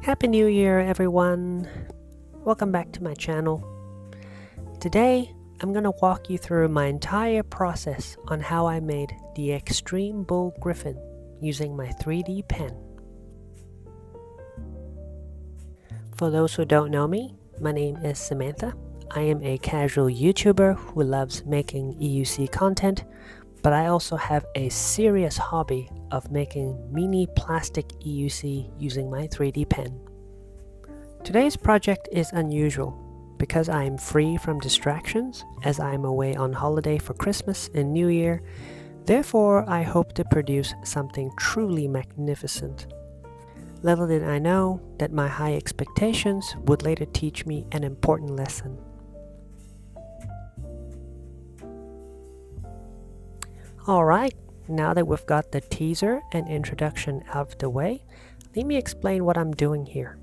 Happy New Year, everyone! Welcome back to my channel. Today, I'm going to walk you through my entire process on how I made the Extreme Bull Griffin using my 3D pen. For those who don't know me, my name is Samantha. I am a casual YouTuber who loves making EUC content, but I also have a serious hobby of making mini plastic EUC using my 3D pen. Today's project is unusual because I am free from distractions as I am away on holiday for Christmas and New Year. Therefore, I hope to produce something truly magnificent. Little did I know that my high expectations would later teach me an important lesson. Alright, now that we've got the teaser and introduction out of the way, let me explain what I'm doing here.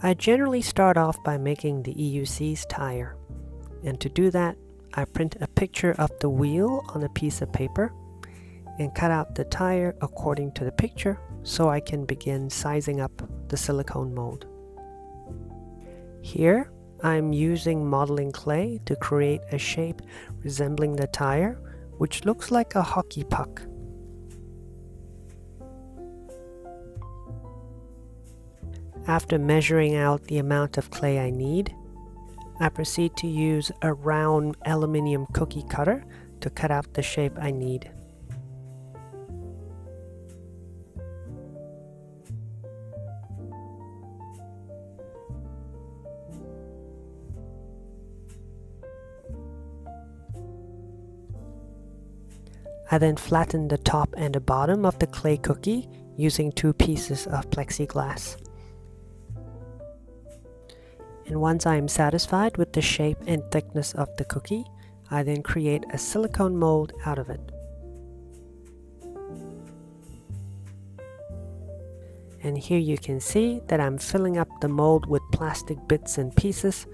I generally start off by making the EUC's tire, and to do that, I print a picture of the wheel on a piece of paper and cut out the tire according to the picture so I can begin sizing up the silicone mold. Here, I'm using modeling clay to create a shape resembling the tire, which looks like a hockey puck. After measuring out the amount of clay I need, I proceed to use a round aluminum cookie cutter to cut out the shape I need. I then flatten the top and the bottom of the clay cookie using 2 pieces of plexiglass. And once I am satisfied with the shape and thickness of the cookie, I then create a silicone mold out of it. And here you can see that I'm filling up the mold with plastic bits and pieces,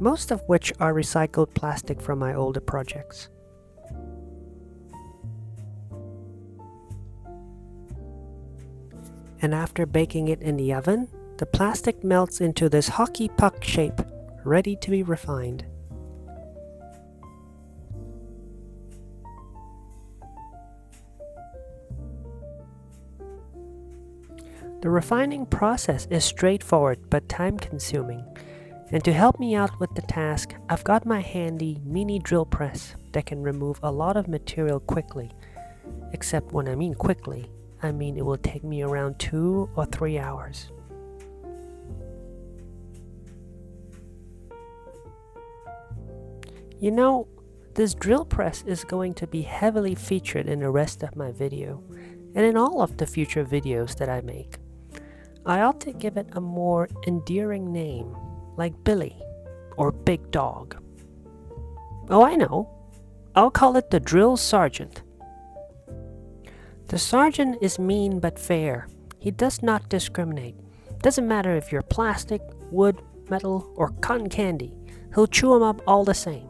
most of which are recycled plastic from my older projects. And after baking it in the oven, the plastic melts into this hockey puck shape, ready to be refined. The refining process is straightforward but time-consuming, and to help me out with the task, I've got my handy mini drill press that can remove a lot of material quickly. Except when I mean quickly, I mean it will take me around 2 or 3 hours. You know, this drill press is going to be heavily featured in the rest of my video, and in all of the future videos that I make. I ought to give it a more endearing name, like Billy, or Big Dog. Oh, I know. I'll call it the Drill Sergeant. The sergeant is mean but fair. He does not discriminate. Doesn't matter if you're plastic, wood, metal, or cotton candy. He'll chew them up all the same.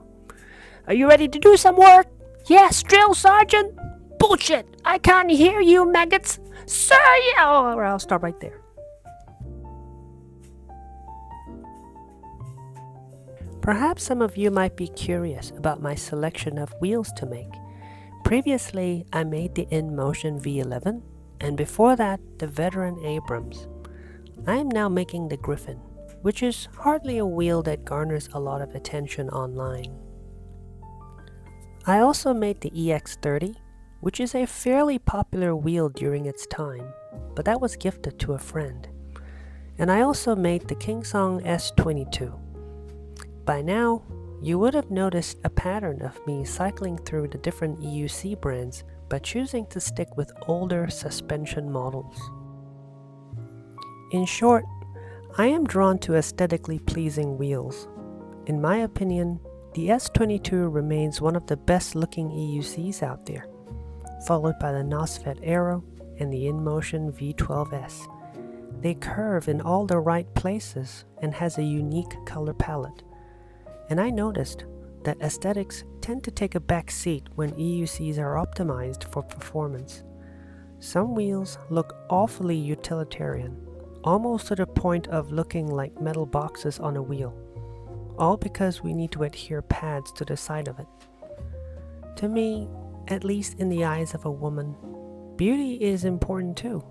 Are you ready to do some work? Yes, drill sergeant. Bullshit! I can't hear you, maggots. Sir, yeah. Oh, I'll stop right there. Perhaps some of you might be curious about my selection of wheels to make. Previously, I made the InMotion V11, and before that, the veteran Abrams. I am now making the Griffin, which is hardly a wheel that garners a lot of attention online. I also made the EX30, which is a fairly popular wheel during its time, but that was gifted to a friend. And I also made the Kingsong S22. By now, you would have noticed a pattern of me cycling through the different EUC brands, but choosing to stick with older suspension models. In short, I am drawn to aesthetically pleasing wheels. In my opinion, the S22 remains one of the best looking EUCs out there, followed by the NOSFET Aero and the InMotion V12S. They curve in all the right places and has a unique color palette. And I noticed that aesthetics tend to take a back seat when EUCs are optimized for performance. Some wheels look awfully utilitarian, almost to the point of looking like metal boxes on a wheel, all because we need to adhere pads to the side of it. To me, at least in the eyes of a woman, beauty is important too.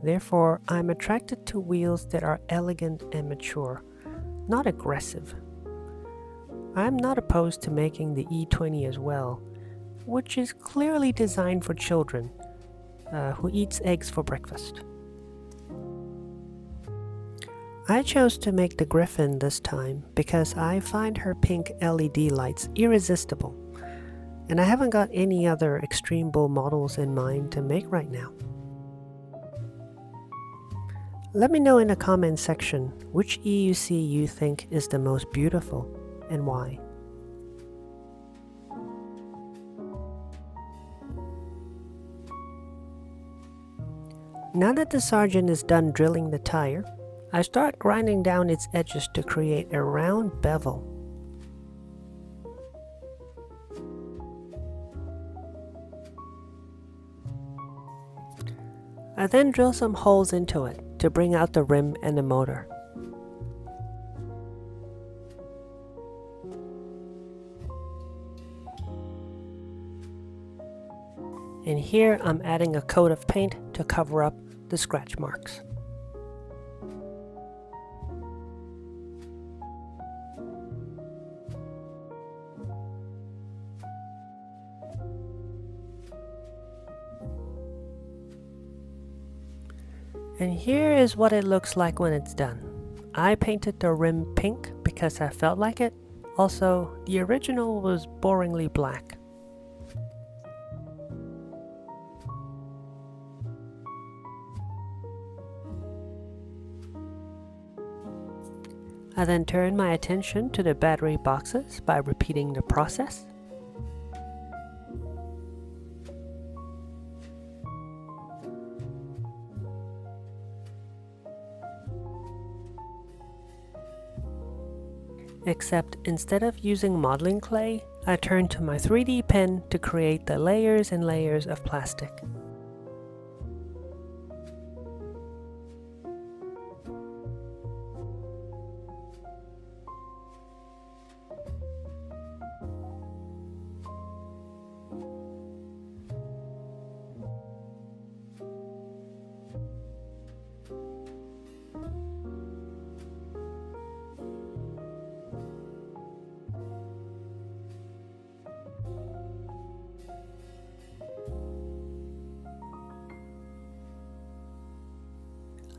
Therefore, I'm attracted to wheels that are elegant and mature, not aggressive. I'm not opposed to making the E20 as well, which is clearly designed for children who eats eggs for breakfast. I chose to make the Griffin this time because I find her pink LED lights irresistible, and I haven't got any other Extreme Bull models in mind to make right now. Let me know in the comment section which EUC you think is the most beautiful and why. Now that the sergeant is done drilling the tire, I start grinding down its edges to create a round bevel. I then drill some holes into it to bring out the rim and the motor. And here I'm adding a coat of paint to cover up the scratch marks. And here is what it looks like when it's done. I painted the rim pink because I felt like it. Also, the original was boringly black. I then turn my attention to the battery boxes by repeating the process. Except instead of using modeling clay, I turn to my 3D pen to create the layers and layers of plastic.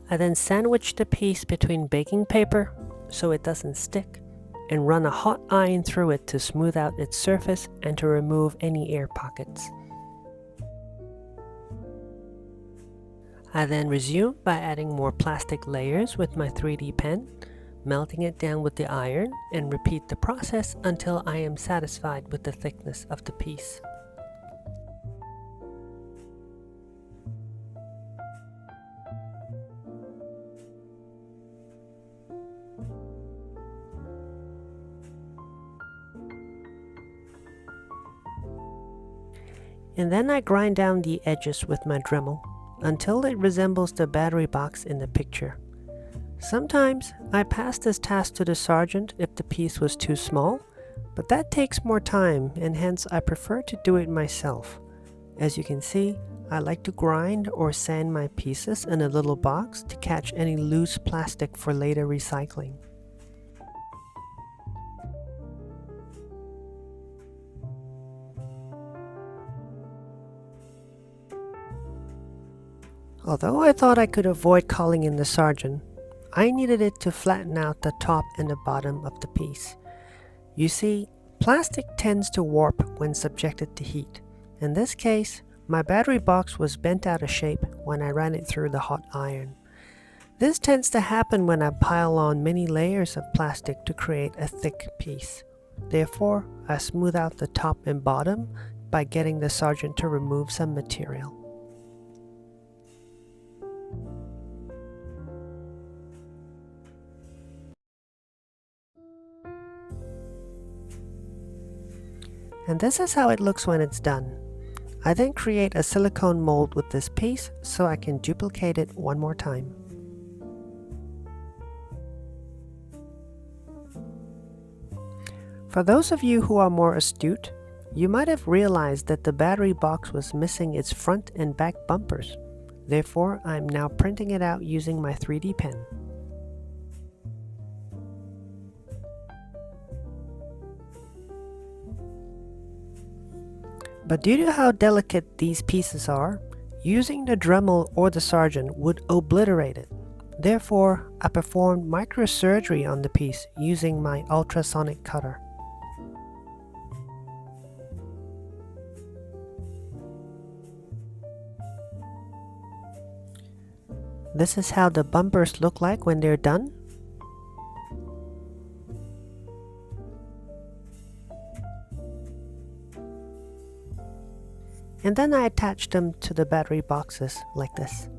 I then sandwich the piece between baking paper so it doesn't stick, and run a hot iron through it to smooth out its surface and to remove any air pockets. I then resume by adding more plastic layers with my 3D pen, melting it down with the iron, and repeat the process until I am satisfied with the thickness of the piece. And then I grind down the edges with my Dremel until it resembles the battery box in the picture. Sometimes I pass this task to the sergeant if the piece was too small, but that takes more time and hence I prefer to do it myself. As you can see, I like to grind or sand my pieces in a little box to catch any loose plastic for later recycling. Although I thought I could avoid calling in the sergeant, I needed it to flatten out the top and the bottom of the piece. You see, plastic tends to warp when subjected to heat. In this case, my battery box was bent out of shape when I ran it through the hot iron. This tends to happen when I pile on many layers of plastic to create a thick piece. Therefore, I smooth out the top and bottom by getting the sergeant to remove some material. And this is how it looks when it's done. I then create a silicone mold with this piece so I can duplicate it one more time. For those of you who are more astute, you might have realized that the battery box was missing its front and back bumpers. Therefore, I'm now printing it out using my 3D pen. But due to how delicate these pieces are, using the Dremel or the Sargent would obliterate it. Therefore, I performed microsurgery on the piece using my ultrasonic cutter. This is how the bumpers look like when they're done. And then I attach them to the battery boxes like this.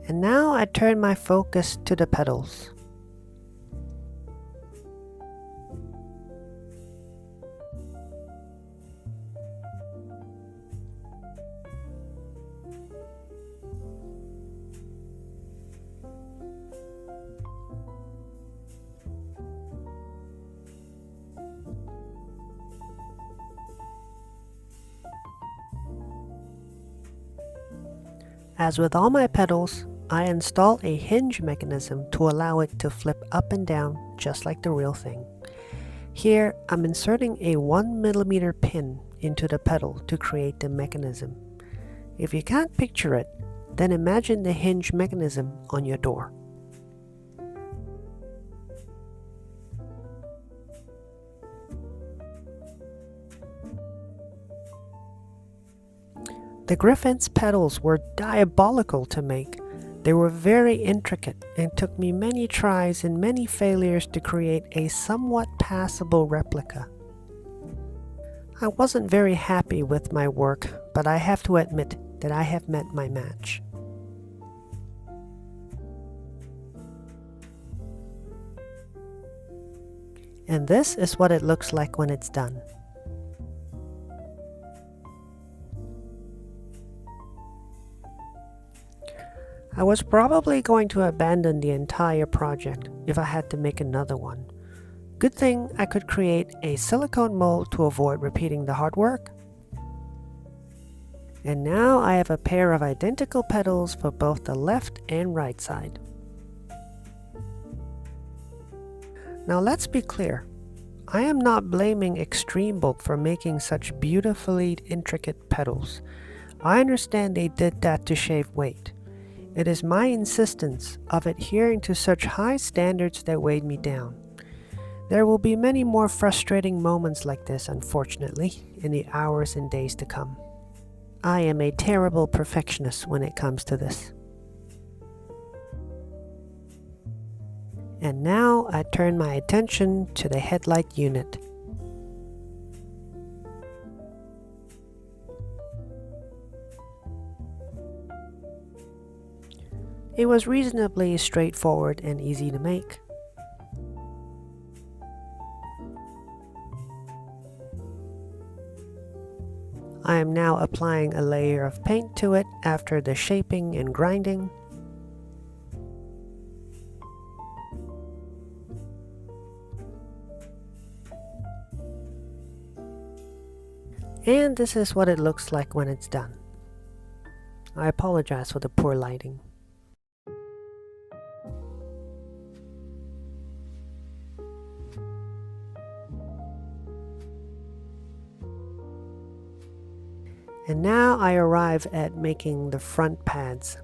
And now I turn my focus to the pedals. As with all my pedals, I install a hinge mechanism to allow it to flip up and down just like the real thing. Here, I'm inserting a 1mm pin into the pedal to create the mechanism. If you can't picture it, then imagine the hinge mechanism on your door. The Griffin's pedals were diabolical to make. They were very intricate and took me many tries and many failures to create a somewhat passable replica. I wasn't very happy with my work, but I have to admit that I have met my match. And this is what it looks like when it's done. I was probably going to abandon the entire project if I had to make another one. Good thing I could create a silicone mold to avoid repeating the hard work. And now I have a pair of identical pedals for both the left and right side. Now let's be clear. I am not blaming Extreme Bull for making such beautifully intricate pedals. I understand they did that to shave weight. It is my insistence of adhering to such high standards that weighed me down. There will be many more frustrating moments like this, unfortunately, in the hours and days to come. I am a terrible perfectionist when it comes to this. And now I turn my attention to the headlight unit. It was reasonably straightforward and easy to make. I am now applying a layer of paint to it after the shaping and grinding. And this is what it looks like when it's done. I apologize for the poor lighting. And now I arrive at making the front pads.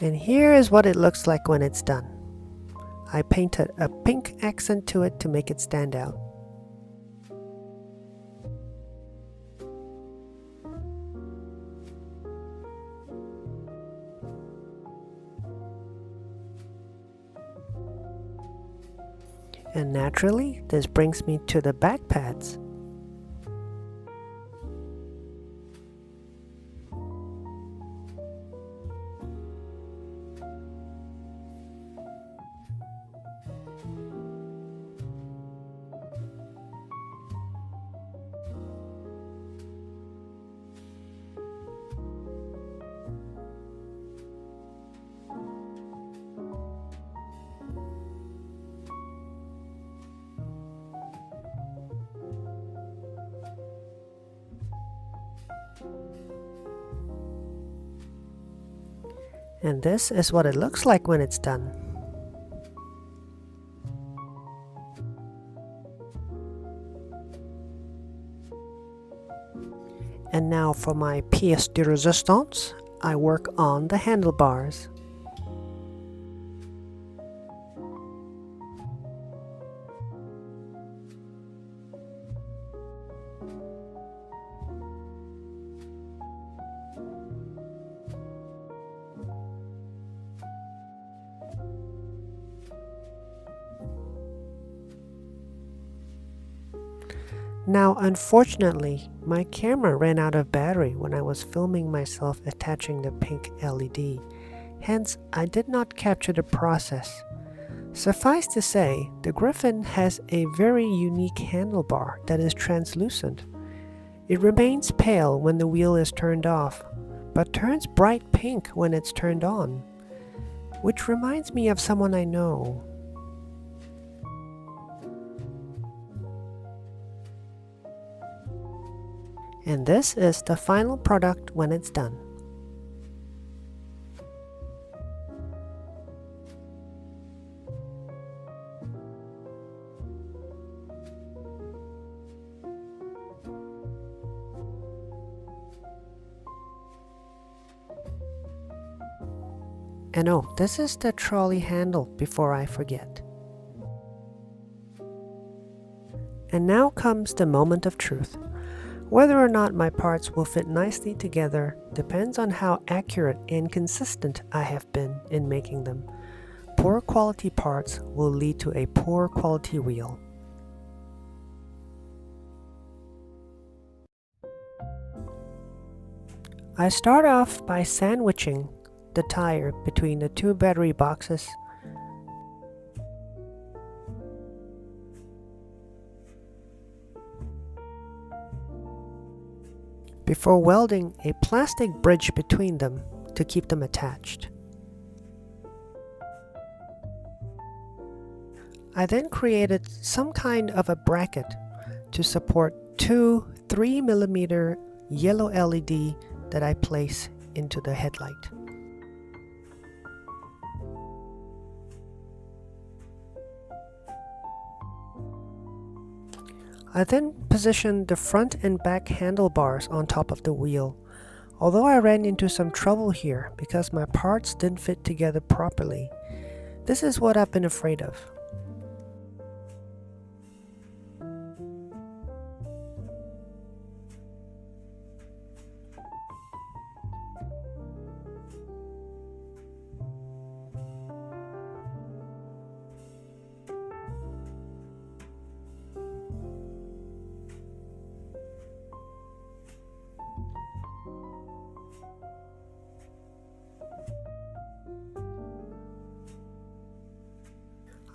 And here is what it looks like when it's done. I painted a pink accent to it to make it stand out. And naturally, this brings me to the back pads. And this is what it looks like when it's done. And now for my pièce de résistance, I work on the handlebars. Now, unfortunately, my camera ran out of battery when I was filming myself attaching the pink LED. Hence, I did not capture the process. Suffice to say, the Griffin has a very unique handlebar that is translucent. It remains pale when the wheel is turned off, but turns bright pink when it's turned on, which reminds me of someone I know. And this is the final product when it's done. And oh, this is the trolley handle before I forget. And now comes the moment of truth. Whether or not my parts will fit nicely together depends on how accurate and consistent I have been in making them. Poor quality parts will lead to a poor quality wheel. I start off by sandwiching the tire between the two battery boxes. Before welding a plastic bridge between them to keep them attached. I then created some kind of a bracket to support two 3mm yellow LED that I place into the headlight. I then positioned the front and back handlebars on top of the wheel, although I ran into some trouble here because my parts didn't fit together properly. This is what I've been afraid of.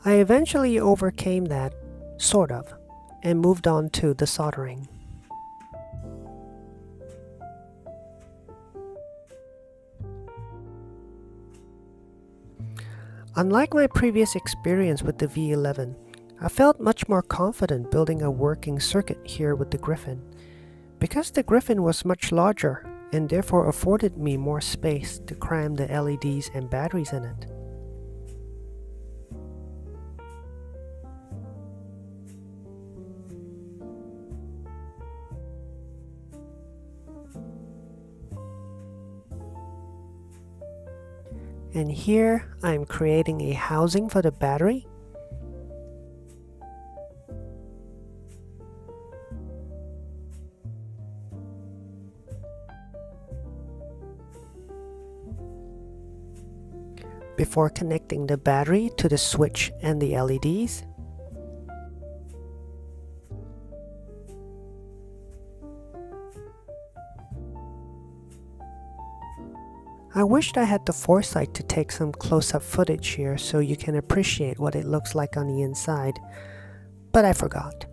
I eventually overcame that, sort of, and moved on to the soldering. Unlike my previous experience with the V11, I felt much more confident building a working circuit here with the Griffin, because the Griffin was much larger and therefore afforded me more space to cram the LEDs and batteries in it. And here I'm creating a housing for the battery. Before connecting the battery to the switch and the LEDs. I wished I had the foresight to take some close-up footage here so you can appreciate what it looks like on the inside, but I forgot.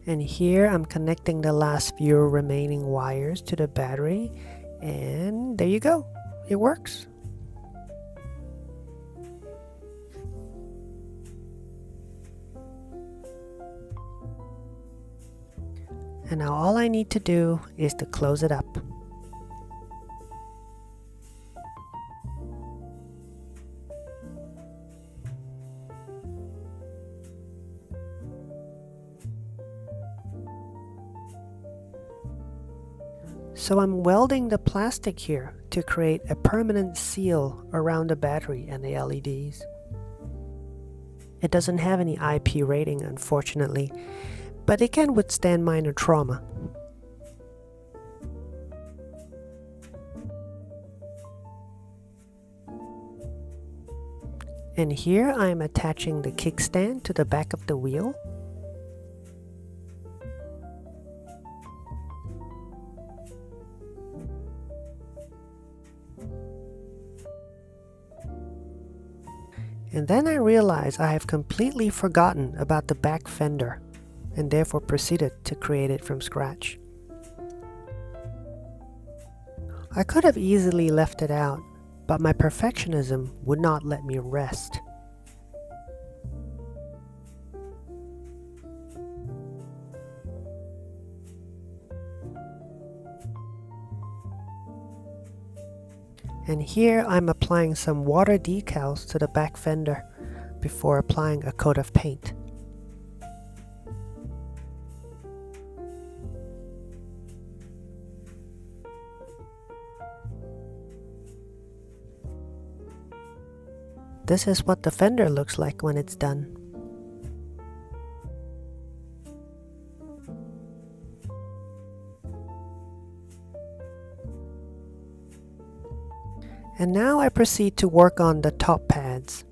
And here I'm connecting the last few remaining wires to the battery, and there you go, it works. And now all I need to do is to close it up. So I'm welding the plastic here to create a permanent seal around the battery and the LEDs. It doesn't have any IP rating, unfortunately, but it can withstand minor trauma. And here I'm attaching the kickstand to the back of the wheel. And then I realized I have completely forgotten about the back fender and therefore proceeded to create it from scratch. I could have easily left it out, but my perfectionism would not let me rest. And here I'm applying some water decals to the back fender before applying a coat of paint. This is what the fender looks like when it's done. And now I proceed to work on the top pads.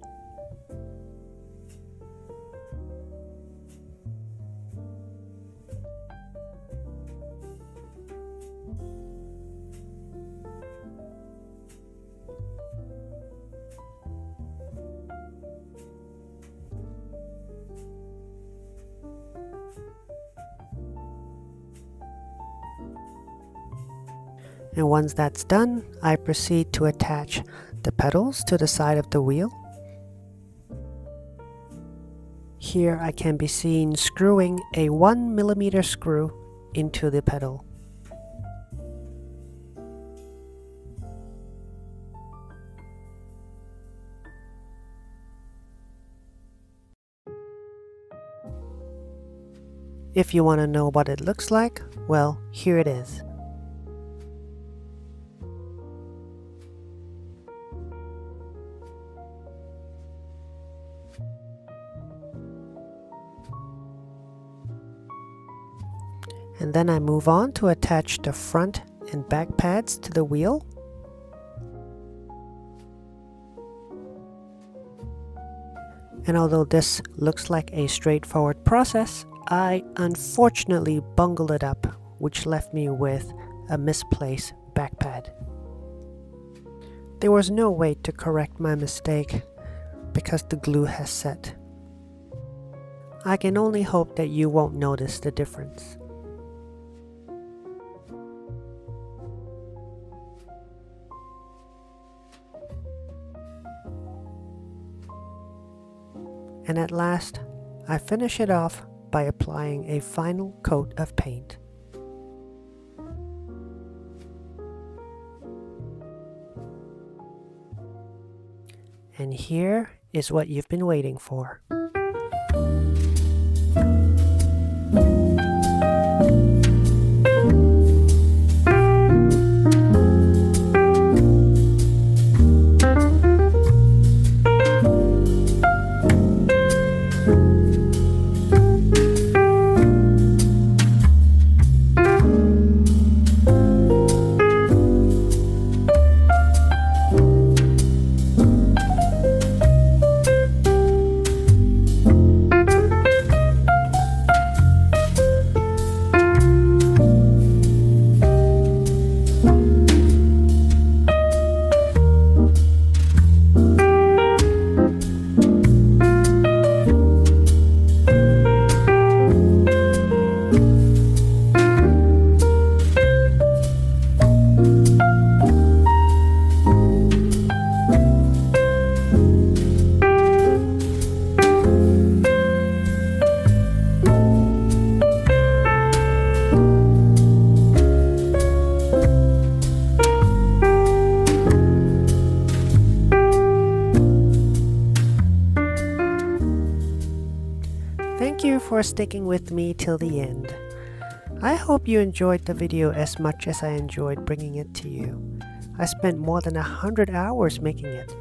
And once that's done, I proceed to attach the pedals to the side of the wheel. Here I can be seen screwing a 1mm screw into the pedal. If you want to know what it looks like, well, here it is. And then I move on to attach the front and back pads to the wheel. And although this looks like a straightforward process, I unfortunately bungled it up, which left me with a misplaced back pad. There was no way to correct my mistake because the glue has set. I can only hope that you won't notice the difference. and at last I finish it off by applying a final coat of paint. And here is what you've been waiting for. Thank you for sticking with me till the end. I hope you enjoyed the video as much as I enjoyed bringing it to you. I spent more than 100 hours making it,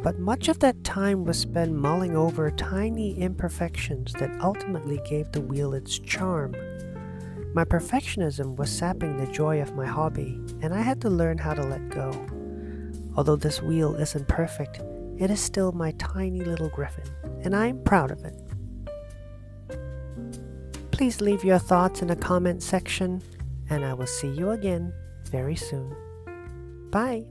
but much of that time was spent mulling over tiny imperfections that ultimately gave the wheel its charm. My perfectionism was sapping the joy of my hobby, and I had to learn how to let go. Although this wheel isn't perfect, it is still my tiny little griffin, and I'm proud of it. Please leave your thoughts in the comment section, and I will see you again very soon. Bye!